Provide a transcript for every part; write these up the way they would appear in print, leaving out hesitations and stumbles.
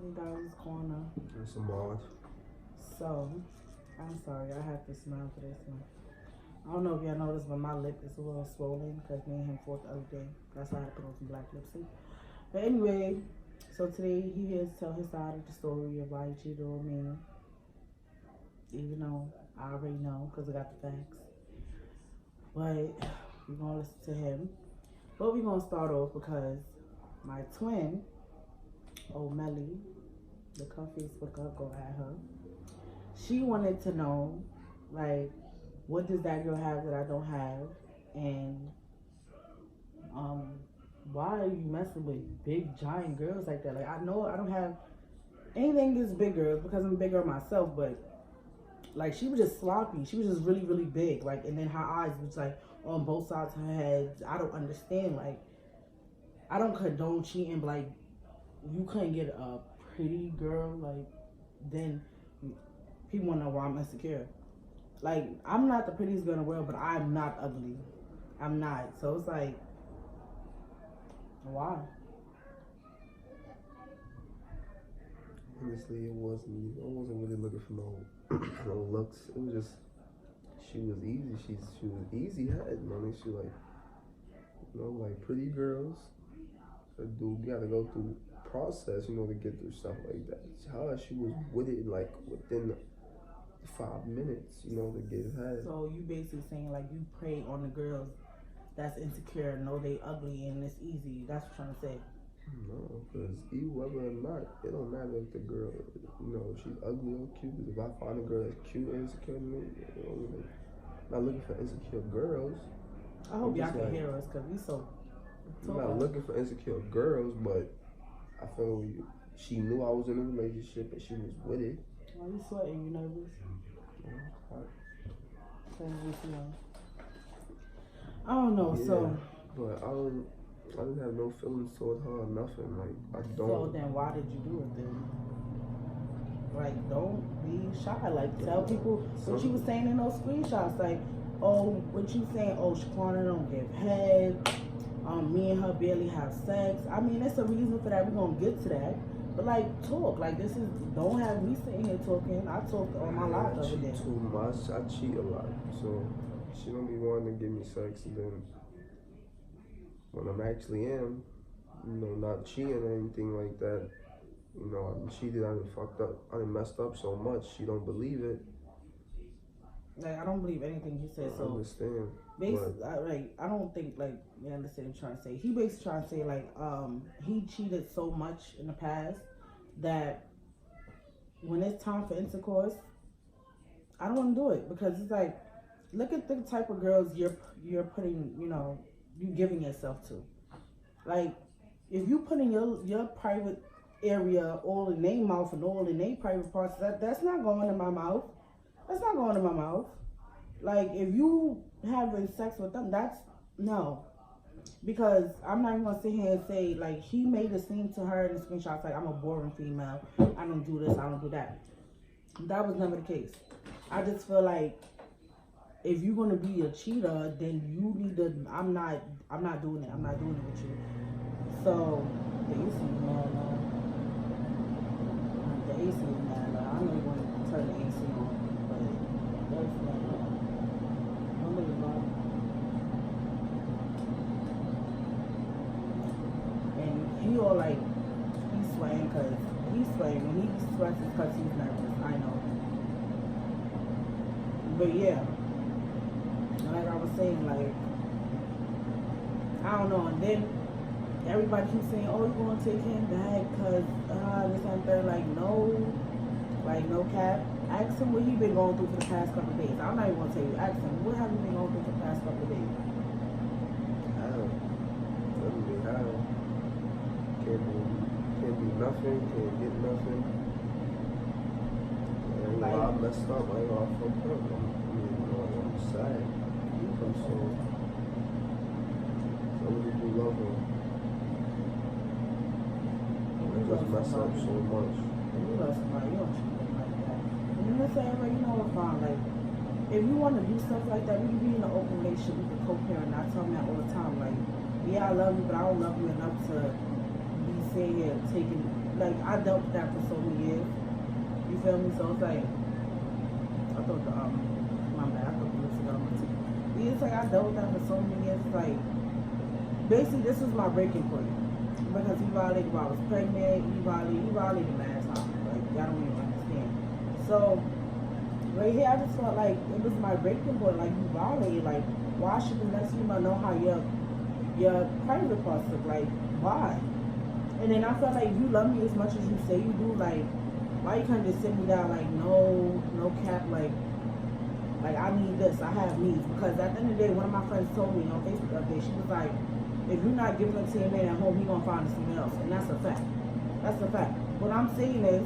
Hey guys, corner. It's Ahmaad. So, I'm sorry, I have to smile for this one. I don't know if y'all noticed, but my lip is a little swollen because me and him fought the other day. That's why I had to put on some black lipstick. But anyway, so today he here to tell his side of the story of why he cheated on me. Even though I already know because I got the facts. But we're going to listen to him. But we're going to start off because my twin, old Melly, the cuffy with her go at her. She wanted to know, like, what does that girl have that I don't have, and um, why are you messing with big giant girls like that? Like, I know I don't have anything against big girls because I'm bigger myself, but like she was just sloppy. She was just really really big, like, and then her eyes was like on both sides of her head. I don't understand. Like, I don't condone cheating, but like you couldn't get a pretty girl, like then people want to know why I'm insecure. Like, I'm not the prettiest girl in the world, but I'm not ugly. I'm not. So it's like, why? Honestly, it wasn't. I wasn't really looking for no no looks. It was just she was easy. She was easy head. I mean, she like like pretty girls. So dude, you gotta go through process, to get through stuff like that. How she was with it like within 5 minutes, to get head. So you basically saying like you prey on the girls that's insecure, know they ugly and it's easy. That's what I'm trying to say. No, because whether or not, it don't matter if the girl, if she's ugly or cute. Because if I find a girl that's cute and insecure to me, not looking for insecure girls. I hope y'all can hear us because we so. I'm not looking for insecure girls, but I feel she knew I was in a relationship and she was with it. Why you sweating? You nervous? I don't know. Yeah, so, but I didn't have no feelings toward her or nothing. Like, I don't. So then, why did you do it then? Like, don't be shy. Like, tell people what you was saying in those screenshots. Like, oh, what you saying? Oh, Shaquana don't give head. Me and her barely have sex. I mean, it's a reason for that. We're gonna get to that. But like, talk. Like, this is, don't have me sitting here talking. I talk all my life over there. Too much. I cheat a lot. So she don't be wanting to give me sex, and then when I'm actually not cheating or anything like that, I cheated, I done fucked up, I done messed up so much, she don't believe it. Like, I don't believe anything he said. So I understand. Basically, I don't think, like, you understand what I'm trying to say. He basically trying to say, like, he cheated so much in the past that when it's time for intercourse, I don't want to do it because it's like, look at the type of girls you're putting, you giving yourself to. Like, if you put in your private area all in their mouth and all in their private parts, that's not going in my mouth. That's not going in my mouth. Like, if you having sex with them, that's no. Because I'm not even gonna sit here and say, like, he made it seem to her in the screenshots like I'm a boring female. I don't do this, I don't do that. That was never the case. I just feel like if you're gonna be a cheater, then you need to. I'm not doing it. I'm not doing it with you. So the AC is mad now. The AC is mad now. I know you want to turn the AC on, but that's mad now. I'm looking wrong. And he all like he's sweating because he's sweating. When he sweats, it's because he's nervous. I know. But yeah. Like I was saying, like, I don't know, and then everybody keeps saying, oh, you're going to take him back because this and that. Like, no cap. Ask him what he been going through for the past couple of days. I'm not even going to tell you. Ask him, what have you been going through for the past couple of days? How? Literally how? Can't do nothing, can't get nothing. And like, I messed up, I fucked up. I'm sad. I'm so many people love him. I just messed up so much. You love somebody, you don't treat them like that. And you know what I'm saying? Like, it's fine. Like, if you want to do stuff like that, we can be in an open relationship, we can co-parent. I tell me that all the time. Like, yeah, I love you, but I don't love you enough to be saying here taking like I dealt with that for so many years. You feel me? So it's like I thought my bad. I thought the lips got on my teeth. Yeah, it's like I dealt with that for so many years. It's like basically this was my breaking point because he violated while I was pregnant. He violated mad times. Like y'all don't even understand. So right here, I just felt like it was my breaking point. Like you violated. Like why should the next female know how your private parts look? Like why? And then I felt like if you love me as much as you say you do, like why you can't just sit me down like no cap, like I need this, I have needs. Because at the end of the day, one of my friends told me on Facebook the other day, she was like, if you're not giving it to your man at home, he gonna find something else. And that's a fact. That's a fact. What I'm saying is,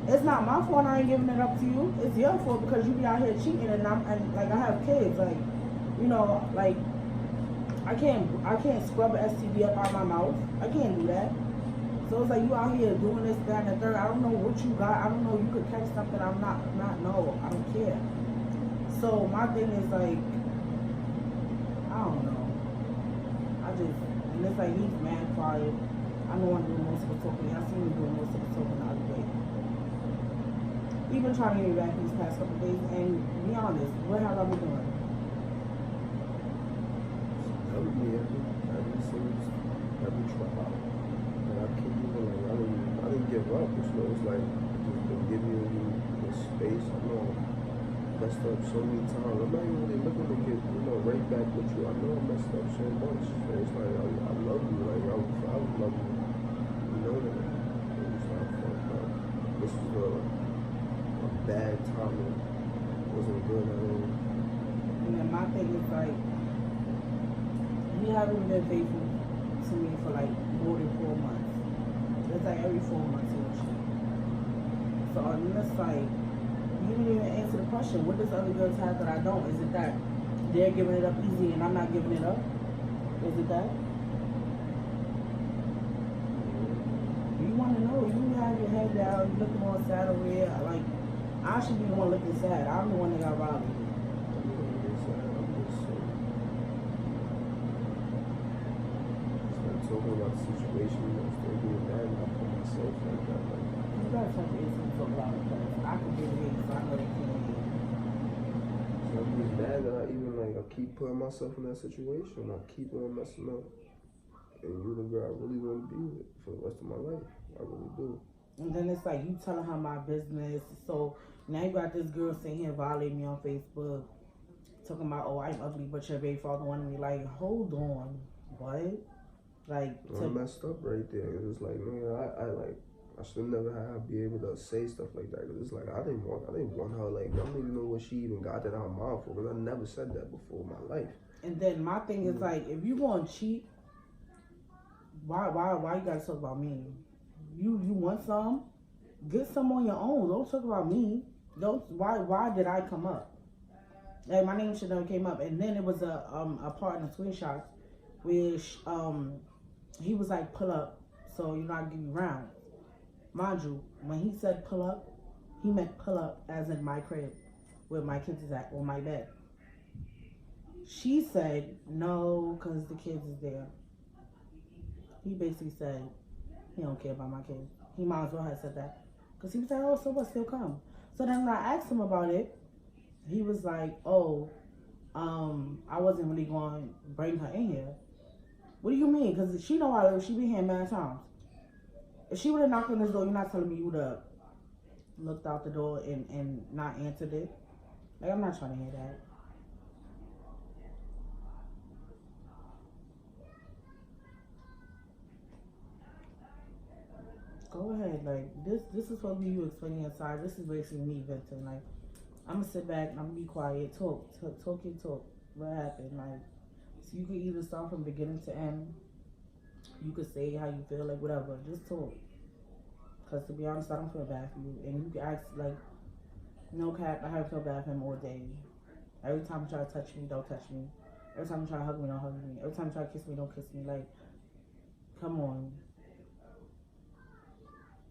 it's not my fault I ain't giving it up to you. It's your fault because you be out here cheating and like I have kids. Like, you know, like I can't scrub an STD up out of my mouth. I can't do that. So it's like you out here doing this, that, and the third. I don't know what you got. I don't know. You could catch something I'm not know. I don't care. So my thing is like, I don't know. And it's like he's mad quiet. I know I'm doing most of the talking. I seen him doing most of the talking the other day. He been trying to get me back these past couple of days. And to be honest, what have I been doing? Every trial. And I keep even like I didn't give up. It's like just been giving you the space. I know I messed up so many times. I'm not even really looking to get right back with you. I know I messed up so much. So it's like I love you. Like I would love you. You know that. It's like fucked up. This was a bad time. It wasn't good at all. And then my thing is like, he haven't been faithful to me for like more than 4 months. It's like every 4 months he was cheating. So and it's like, you didn't even answer the question. What does other girls have that I don't? Is it that they're giving it up easy and I'm not giving it up? Is it that? You want to know? You have your head down. You looking all sad over here. Like I should be the one looking sad. I'm the one that got robbed. Talking about the situation, still being mad, and I put myself like that. Like, you gotta talk to yourself so loud because I can get it so I know they can't hear. So I'm just mad that I keep putting myself in that situation. I keep on messing up. And you're the girl I really want to be with for the rest of my life. I really do. And then it's like you telling her my business. So now you got this girl sitting here violating me on Facebook, talking about, oh, I'm ugly, but your baby father wanted me. Like, hold on, what? Like, I messed up right there. It was like, man, I should never have be able to say stuff like that. Cause it's like I didn't want her. Like I don't even know what she even got that out of her mouth for. Cause I never said that before in my life. And then my thing is like, if you gonna cheat, why you gotta talk about me? You want some? Get some on your own. Don't talk about me. Why did I come up? Like my name should never came up. And then it was a part in the screenshots where he was like, pull up, so I give you rounds. Mind you, when he said pull up, he meant pull up as in my crib, where my kids is at, or my bed. She said, no, because the kids is there. He basically said, he don't care about my kids. He might as well have said that. Because he was like, oh, so what, still come. So then when I asked him about it, he was like, oh, I wasn't really going to bring her in here. What do you mean? Because she know I live. She been here mad times. If she would have knocked on this door, you're not telling me you would have looked out the door and not answered it. Like, I'm not trying to hear that. Go ahead. Like, this is supposed to be you explaining your side. This is basically me venting. Like, I'm going to sit back and I'm going to be quiet. Talk your talk. What happened? Like, so you can either start from beginning to end. You could say how you feel, like whatever. Just talk. Because to be honest, I don't feel bad for you. And you can ask, like, no cap, I haven't felt bad for him all day. Every time you try to touch me, don't touch me. Every time you try to hug me, don't hug me. Every time you try to kiss me, don't kiss me. Like, come on.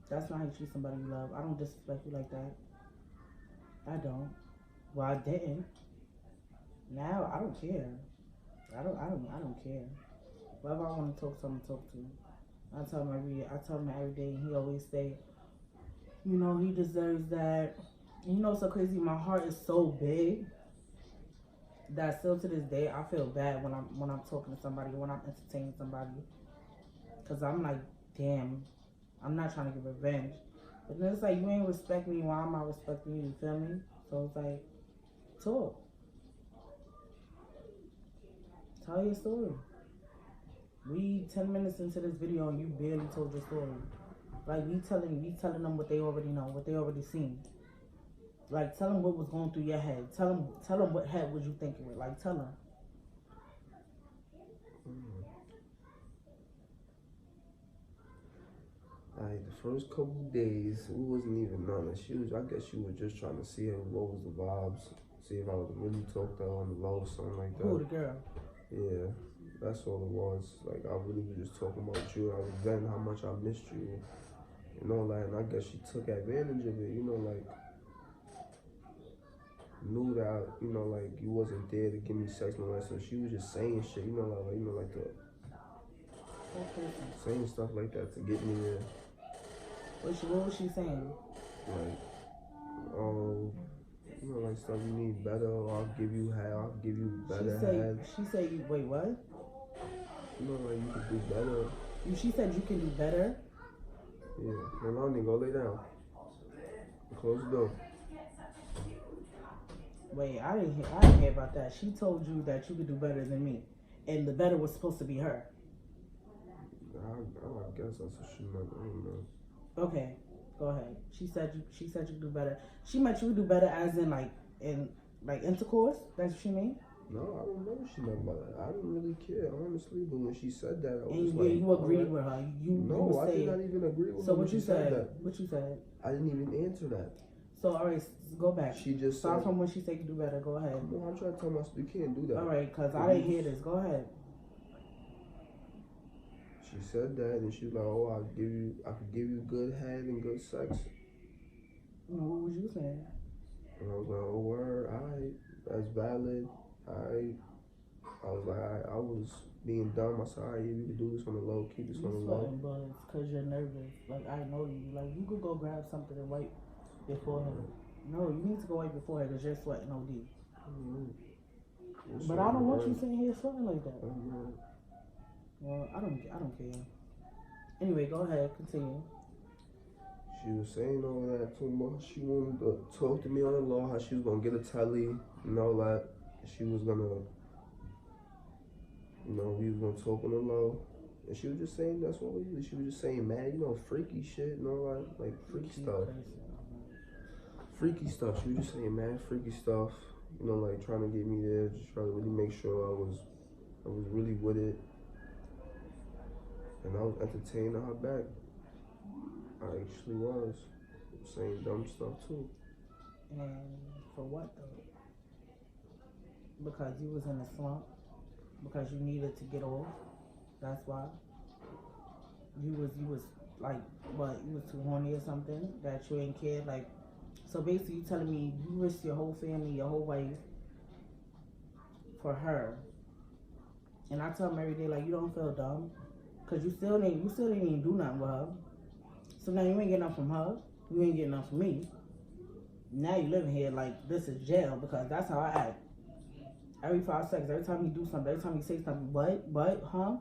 That's not how you treat somebody you love. I don't disrespect you like that. I don't. Well, I didn't. Now I don't care. I don't care. Whoever I want to talk to, I'm gonna talk to. I tell him every day, and he always say, you know, he deserves that. And you know, it's so crazy. My heart is so big that still to this day, I feel bad when I'm talking to somebody, when I'm entertaining somebody, cause I'm like, damn, I'm not trying to get revenge. But then it's like, you ain't respect me, why am I respecting you? You feel me? So it's like, talk, tell your story. We 10 minutes into this video and you barely told your story. Like we telling them what they already know, what they already seen. Like tell them what was going through your head. Tell them what head was you thinking with. Like tell them. Like the first couple days, it wasn't even nothing. I guess she was just trying to see what was the vibes, see if I would really talk to her on the low or something like that. Who, the girl? Yeah, that's all it was. Like I really was just talking about you. I was venting how much I missed you, and all that. And I guess she took advantage of it. You know, like knew that like you wasn't there to give me sex and all that. So she was just saying shit. Like the saying stuff like that to get me there. What was she saying? Like, oh, like stuff you need better, or I'll give you head, I'll give you better head. She said, wait, what? Like you could do better. She said you can do better? Yeah. Melanie, go lay down. Close the door. Wait, I didn't hear about that. She told you that you could do better than me. And the better was supposed to be her. I guess that's what she meant. I don't know. Okay, go ahead. She said you could do better. She meant you would do better as in intercourse? That's what she mean? No, I don't know what she meant by that. I didn't really care, honestly. But when she said that, I was and like, you agreed with her. No, I did not even agree with her. So what you said? That. What you said? I didn't even answer that. So all right, go back. She just start from when she said you do better. Go ahead. No, I'm trying to tell myself you can't do that. All right, cause I didn't hear this. Go ahead. She said that, and she was like, "Oh, I could give you good head and good sex." What was you saying? And I was like, "Oh, word, alright, that's valid." I was like, I was being dumb. I said, "Alright, we could do this on the low, keep this on the low." You sweating, but cause you're nervous. Like I know you. Like you could go grab something and wipe your forehead. No, you need to go wipe your forehead because you're sweating OD. But I don't want you sitting here sweating like that. Well, I don't care. Anyway, go ahead, continue. She was saying all that too much. She wanted to talk to me on the law, how she was gonna get a telly and all that. She was gonna, we was gonna talk on the low. And she was just saying that's what we do. She was just saying, man, freaky shit and all that, like freaky stuff. Freaky stuff. She was just saying, man, freaky stuff. Like trying to get me there, just trying to really make sure I was really with it. And I was entertaining her back. I actually was. Saying dumb stuff too. And for what though? Because you was in a slump? Because you needed to get off? That's why? You was like, what, you was too horny or something? That you ain't cared? Like, so basically you telling me you risked your whole family, your whole wife for her. And I tell them every day, like, you don't feel dumb. Cause you still didn't even do nothing with her. So now you ain't getting nothing from her. You ain't getting nothing from me. Now you living here like this is jail because that's how I act. Every 5 seconds, every time you do something, every time you say something, but, huh?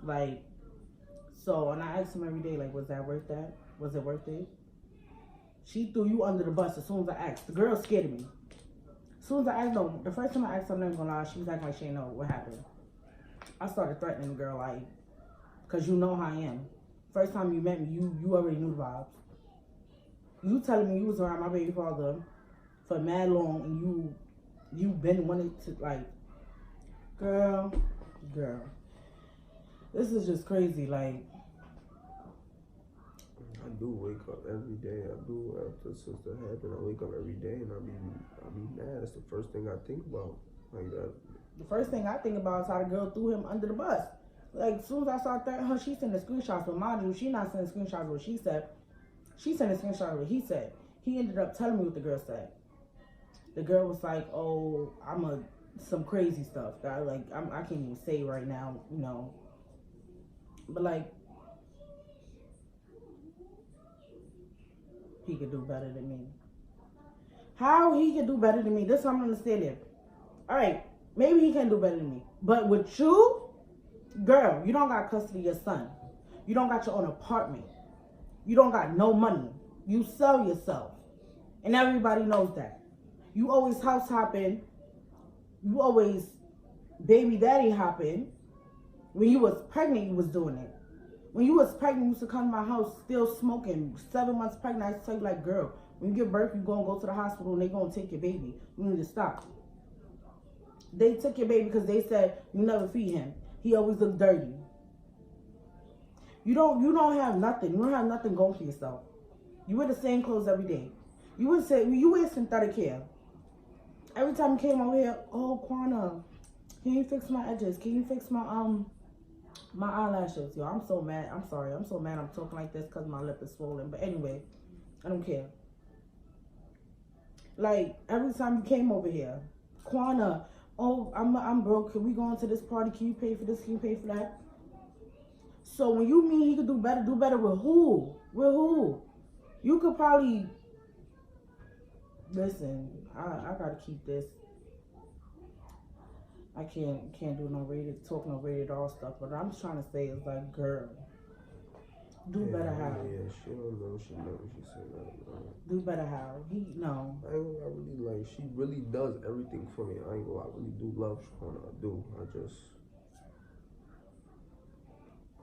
Like, so, and I ask him every day, like, was that worth that? Was it worth it? She threw you under the bus as soon as I asked. The girl scared of me. As soon as I asked, no, the first time I asked her, I'm not gonna lie, she was acting like she didn't know what happened. I started threatening the girl, like, cause you know how I am. First time you met me, you already knew the vibes. You telling me you was around my baby father for mad long and you been wanting to, like, girl. This is just crazy, like. I do wake up every day. I do after sister happened. I wake up every day and I be mad. That's the first thing I think about, like that. The first thing I think about is how the girl threw him under the bus. Like, as soon as I saw threatening her, she sent the screenshots. But mind you, she not sending screenshots of what she said. She sent a screenshot of what he said. He ended up telling me what the girl said. The girl was like, oh, some crazy stuff that I can't even say right now, But like, he could do better than me. How he can do better than me? This is what I'm understanding. All right, maybe he can do better than me. But with you, girl, you don't got custody of your son. You don't got your own apartment. You don't got no money. You sell yourself. And everybody knows that. You always house hopping. You always baby daddy hopping. When you was pregnant, you was doing it. When you was pregnant, you used to come to my house still smoking. 7 months pregnant, I used to tell you like, girl, when you give birth, you gonna go to the hospital and they gonna take your baby. You need to stop. They took your baby because they said you never feed him. He always look dirty. You don't have nothing. You don't have nothing going for yourself. You wear the same clothes every day. You wear synthetic hair. Every time you came over here, oh Quana, can you fix my edges? Can you fix my eyelashes? Yo, I'm so mad. I'm sorry. I'm so mad I'm talking like this because my lip is swollen. But anyway, I don't care. Like, every time you came over here, Quana, oh, I'm broke. Can we go into this party? Can you pay for this? Can you pay for that? So when you mean he could do better with who? With who? You could probably, listen, I gotta keep this. I can't do no no rated R stuff, but I'm just trying to say is like, girl, do better how. Yeah, she don't know. She knows. She said that. Do better how. He no. I really like. She really does everything for me. I ain't gonna lie. I really do love Shaquana. I do.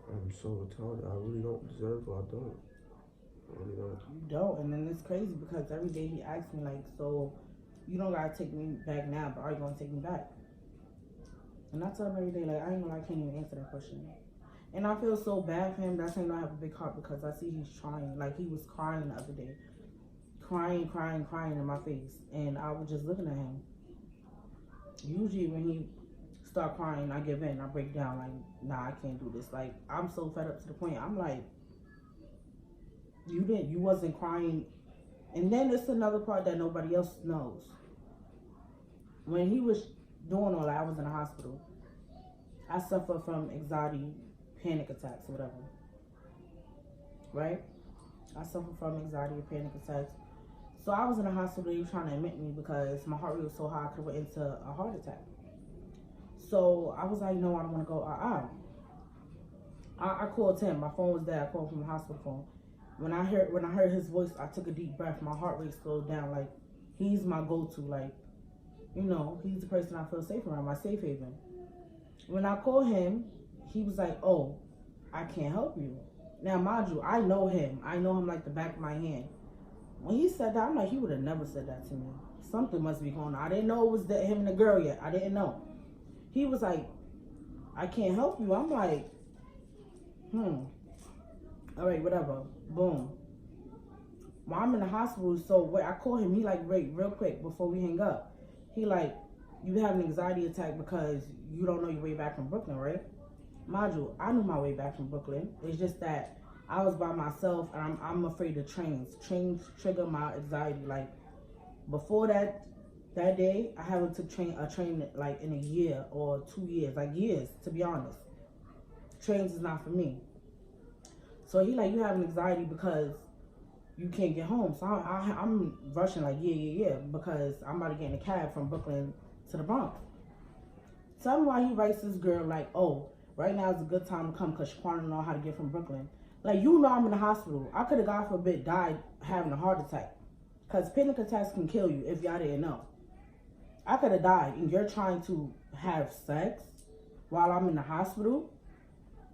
I'm so retarded. I really don't deserve her. I don't. I really don't. You don't, and then it's crazy because every day he asks me like, so you don't gotta take me back now, but are you gonna take me back? And I tell him every day, like, I ain't gonna lie, I can't even answer that question. And I feel so bad for him. That's saying I have a big heart because I see he's trying. Like, he was crying the other day. Crying in my face. And I was just looking at him. Usually when he start crying, I give in. I break down. Like, nah, I can't do this. Like, I'm so fed up to the point. I'm like, you wasn't crying. And then there's another part that nobody else knows. When he was doing all that, I was in the hospital. I suffer from anxiety, panic attacks, or whatever. Right? I suffer from anxiety and panic attacks. So I was in the hospital. They were trying to admit me because my heart rate was so high I could have went into a heart attack. So I was like, no, I don't want to go. I called him. My phone was there. I called from the hospital phone. When I heard his voice, I took a deep breath. My heart rate slowed down. Like, he's my go-to. Like, you know, he's the person I feel safe around, my safe haven. When I called him, he was like, oh, I can't help you. Now, mind you, I know him. I know him like the back of my hand. When he said that, I'm like, he would have never said that to me. Something must be going on. I didn't know it was him and the girl yet. I didn't know. He was like, I can't help you. I'm like, all right, whatever. Boom. While I'm in the hospital, so I call him. He like, wait, real quick before we hang up. He like, you have an anxiety attack because you don't know your way back from Brooklyn, right? Mind you, I knew my way back from Brooklyn. It's just that I was by myself and I'm afraid of trains. Trains trigger my anxiety. Like, before that day, I haven't took a train like in a year or 2 years, like years, to be honest. Trains is not for me. So he like, you have an anxiety because you can't get home. So I'm rushing like, yeah, because I'm about to get in a cab from Brooklyn to the Bronx. Tell me why he writes this girl like, oh, right now is a good time to come because Shaquana don't know how to get from Brooklyn. Like, you know I'm in the hospital. I could have, God forbid, died having a heart attack. Because panic attacks can kill you if y'all didn't know. I could have died and you're trying to have sex while I'm in the hospital.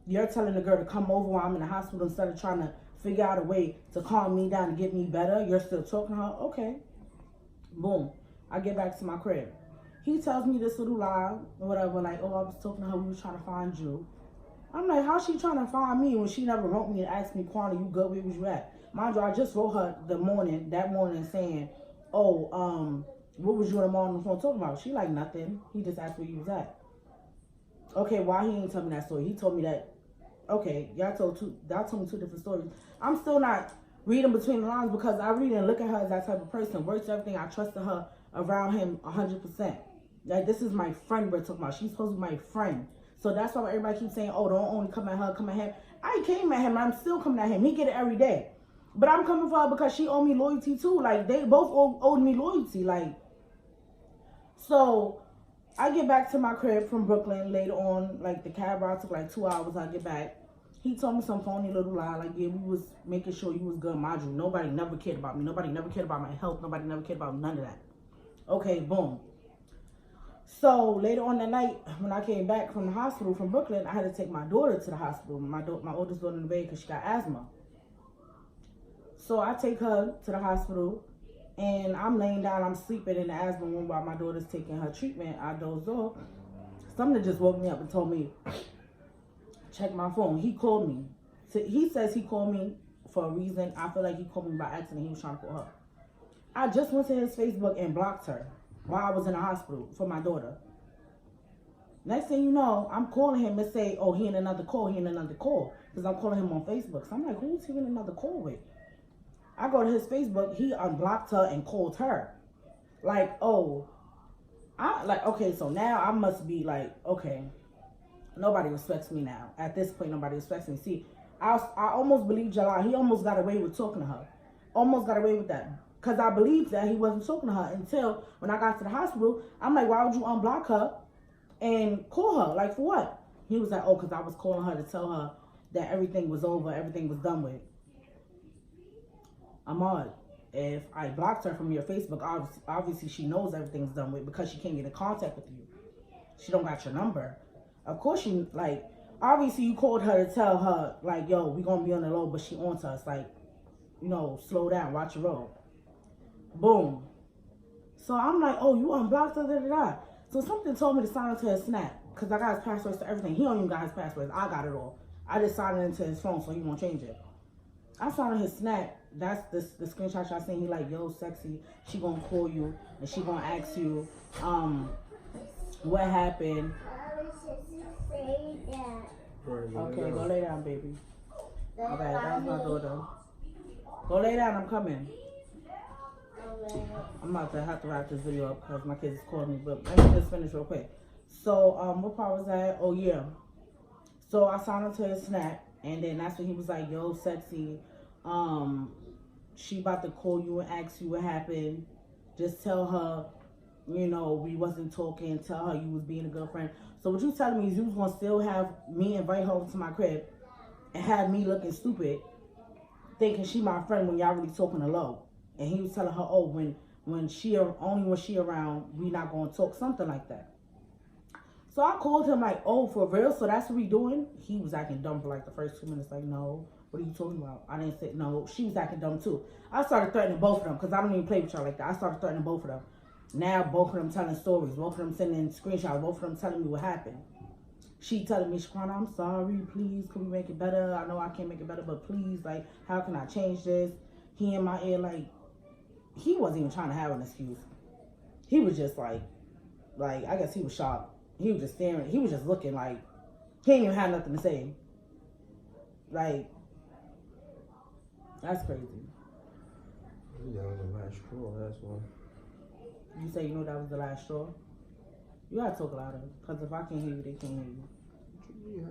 You're telling the girl to come over while I'm in the hospital instead of trying to figure out a way to calm me down and get me better. You're still talking to her? Okay. Boom. I get back to my crib. He tells me this little lie or whatever, like, oh, I was talking to her, we was trying to find you. I'm like, how's she trying to find me when she never wrote me and asked me, Quana, you good? Where was you at? Mind you, I just wrote her that morning saying, oh, what was you and mom on the phone talking about? She like, nothing. He just asked where you was at. Okay, why he ain't tell me that story? He told me that, okay, y'all told me two different stories. I'm still not reading between the lines because I read and look at her as that type of person. Works everything. I trusted her around him 100%. Like, this is my friend we're talking about. She's supposed to be my friend. So that's why everybody keeps saying, oh, don't only come at her, come at him. I came at him. I'm still coming at him. He get it every day. But I'm coming for her because she owed me loyalty too. Like, they both owed me loyalty. Like, so I get back to my crib from Brooklyn later on. Like, the cab ride took like 2 hours. I get back. He told me some phony little lie. Like, yeah, we was making sure you was good. Mind you, nobody never cared about me. Nobody never cared about my health. Nobody never cared about none of that. Okay, boom. So later on that night, when I came back from the hospital from Brooklyn, I had to take my daughter to the hospital. My oldest daughter in the bed because she got asthma. So I take her to the hospital, and I'm laying down, I'm sleeping in the asthma room while my daughter's taking her treatment. I dozed off. Something just woke me up and told me, check my phone. He called me. So he says he called me for a reason. I feel like he called me by accident. He was trying to call her. I just went to his Facebook and blocked her while I was in the hospital for my daughter. Next thing you know, I'm calling him and say, oh, he in another call, because I'm calling him on Facebook. So I'm like, who's he in another call with? I go to his Facebook, he unblocked her and called her. Like, oh, okay, so now I must be like, okay, nobody respects me now. At this point, nobody respects me. See, I almost believed Jalal. He almost got away with talking to her. Almost got away with that. Because I believed that he wasn't talking to her until when I got to the hospital. I'm like, why would you unblock her and call her? Like, for what? He was like, oh, because I was calling her to tell her that everything was over, everything was done with. Ahmaad, if I blocked her from your Facebook, obviously she knows everything's done with because she can't get in contact with you. She don't got your number. Of course she, like, obviously you called her to tell her, like, yo, we gonna be on the low, but she on to us. Like, you know, slow down, watch your road. Boom. So I'm like, oh, you unblocked her, da da da. So something told me to sign into his Snap because I got his passwords to everything. He don't even got his passwords. I got it all. I just signed it into his phone so he won't change it. I signed on his Snap. That's the screenshot y'all seen. He like, yo, sexy. She gonna call you and she gonna ask you, what happened. Okay, go lay down, baby. Okay, that's my daughter. Go lay down. I'm coming. I'm about to have to wrap this video up because my kids is calling me, but let me just finish real quick. So, what part was that? Oh, yeah. So, I signed into his Snap, and then that's when he was like, yo, sexy, she about to call you and ask you what happened. Just tell her, you know, we wasn't talking. Tell her you was being a girlfriend. So, what you telling me is you was going to still have me invite her over to my crib and have me looking stupid, thinking she my friend when y'all really talking low. And he was telling her, oh, when she around, we not gonna talk, something like that. So I called him like, oh, for real? So that's what we doing? He was acting dumb for like the first 2 minutes. Like, no, what are you talking about? I didn't say no. She was acting dumb too. I started threatening both of them because I don't even play with y'all like that. I started threatening both of them. Now both of them telling stories, both of them sending screenshots, both of them telling me what happened. She telling me, Shaquana, I'm sorry, please, can we make it better? I know I can't make it better, but please, like, how can I change this? He in my ear, like, he wasn't even trying to have an excuse. He was just like, I guess he was shocked. He was just staring. He was just looking like he didn't even have nothing to say. Like, that's crazy. That was the last straw, that's one. You say you know that was the last straw? You gotta talk louder. Because if I can't hear you, they can't hear you.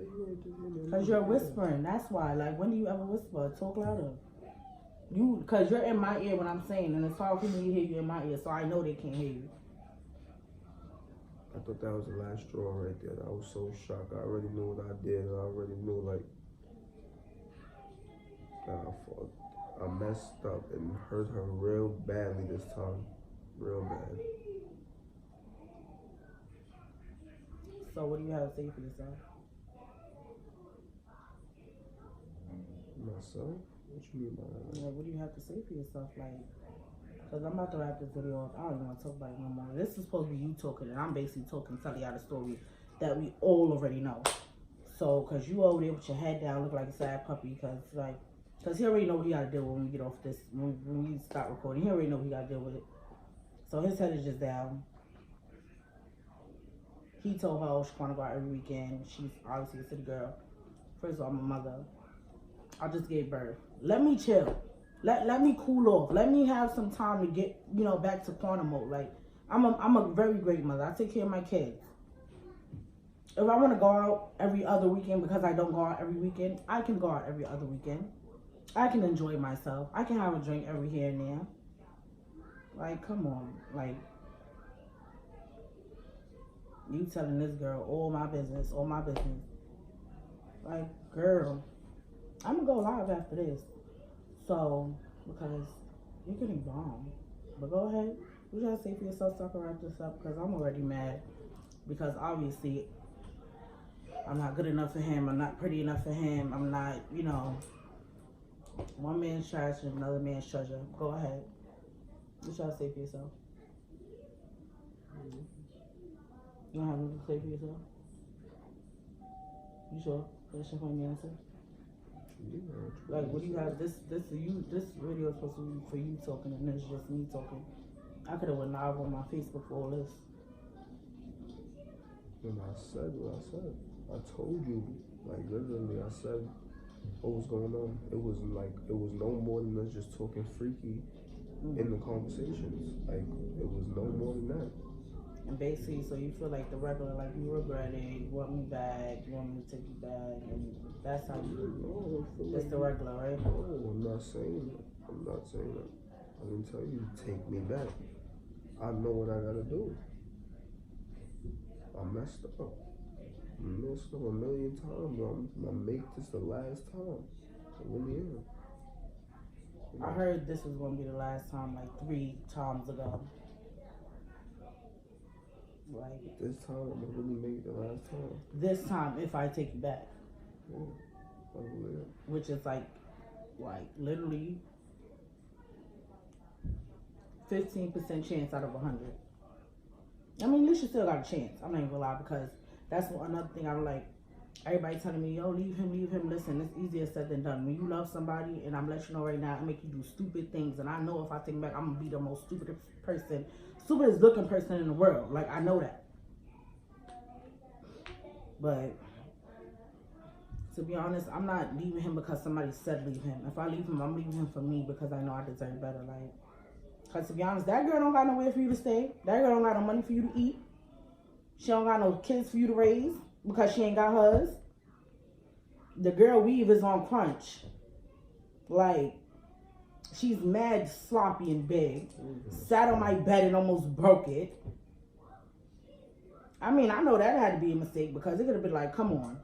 Because you're whispering. That's why. Like, when do you ever whisper? Talk louder. Because you're in my ear when I'm saying, and it's hard for me to hear you in my ear, so I know they can't hear you. I thought that was the last straw right there. I was so shocked. I already knew what I did. I already knew, like, that I messed up and hurt her real badly this time. Real bad. So what do you have to say for yourself? Myself? What you mean by that? Yeah, what do you have to say for yourself? Like, because I'm about to wrap this video off. I don't even want to talk about it no more. This is supposed to be you talking, and I'm basically talking, telling y'all the story that we all already know. So, because you over there with your head down, look like a sad puppy, because he already know what he got to deal with when we get off this, when we start recording. He already know what he got to deal with it. So, his head is just down. He told her, oh, she want to go out every weekend. She's obviously a city girl. First of all, I'm a mother. I just gave birth. Let me chill. Let me cool off. Let me have some time to get, you know, back to quantum mode. Like, I'm a very great mother. I take care of my kids. If I want to go out every other weekend because I don't go out every weekend, I can go out every other weekend. I can enjoy myself. I can have a drink every here and there. Like, come on. Like, you telling this girl all my business, all my business. Like, girl, I'm gonna go live after this. So, because you're getting bombed. But go ahead. What you gotta say for yourself so I can wrap this up? Because I'm already mad. Because obviously, I'm not good enough for him. I'm not pretty enough for him. I'm not, you know, one man's trash and another man's treasure. Go ahead. What you gotta say for yourself? You don't have nothing to say for yourself? You sure? That's your funny answer? Yeah, Like, what do you have? This video is supposed to be for you talking, and this is just me talking. I could have went live on my Facebook for all this. When I said what I said, I told you, like literally, I said what was going on. It was no more than us just talking freaky in the conversations. Like, it was no more than that. And basically, so you feel like the regular, like you regret it, you want me back, you want me to take you back, and that's how you do. No, It's the regular, right? No, I'm not saying that. I'm not saying that. I didn't tell you to take me back. I know what I gotta do. I messed up. I messed up a million times, but I'm gonna make this the last time. I really am. I heard this was gonna be the last time, like 3 times ago. Like, this time, I'm gonna really make it the last time. This time, if I take you back. Yeah, I really am. Which is like literally 15% chance out of 100. I mean, you should still got a chance. I'm not even gonna lie, because that's another thing I'm like. Everybody telling me, yo, leave him. Listen, it's easier said than done. When you love somebody, and I'm letting you know right now, I make you do stupid things, and I know if I take him back, I'm gonna be the most stupidest looking person in the world. Like, I know that. But to be honest, I'm not leaving him because somebody said leave him. If I leave him, I'm leaving him for me, because I know I deserve better. Like, because to be honest, that girl don't got nowhere for you to stay. That girl don't got no money for you to eat. She don't got no kids for you to raise, because she ain't got hers. The girl weave is on crunch. Like, she's mad sloppy and big. Sat on my bed and almost broke it. I mean, I know that had to be a mistake, because it could have been like, come on.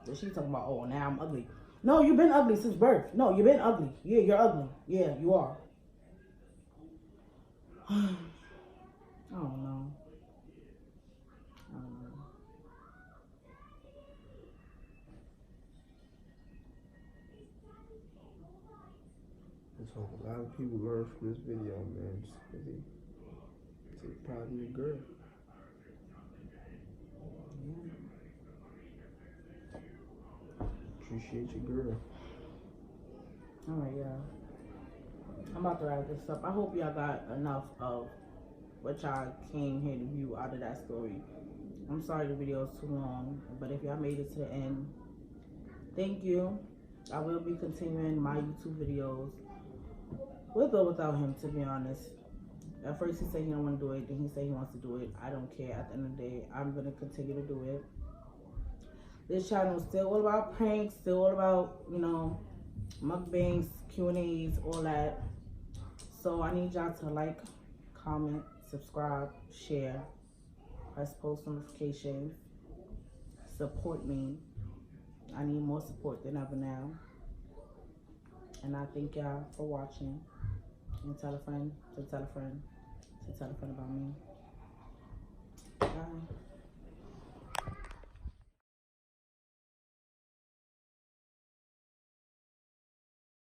And she's talking about, oh, now I'm ugly. No, you've been ugly since birth. No, you've been ugly. Yeah, you're ugly. Yeah, you are. I don't know. Let's hope a lot of people learn from this video, man. Just really take pride in your girl. Appreciate your girl. Alright, yeah. I'm about to wrap this up. I hope y'all got enough of what y'all came here to view out of that story. I'm sorry the video is too long, but if y'all made it to the end, thank you. I will be continuing my YouTube videos with or without him, to be honest. At first he said he don't want to do it, then he said he wants to do it. I don't care. At the end of the day, I'm going to continue to do it. This channel is still all about pranks, still all about, you know, mukbangs, Q&As, all that. So I need y'all to like, comment, subscribe, share, press post notifications, support me. I need more support than ever now. And I thank y'all for watching. And tell a friend to tell a friend to tell a friend about me. Bye.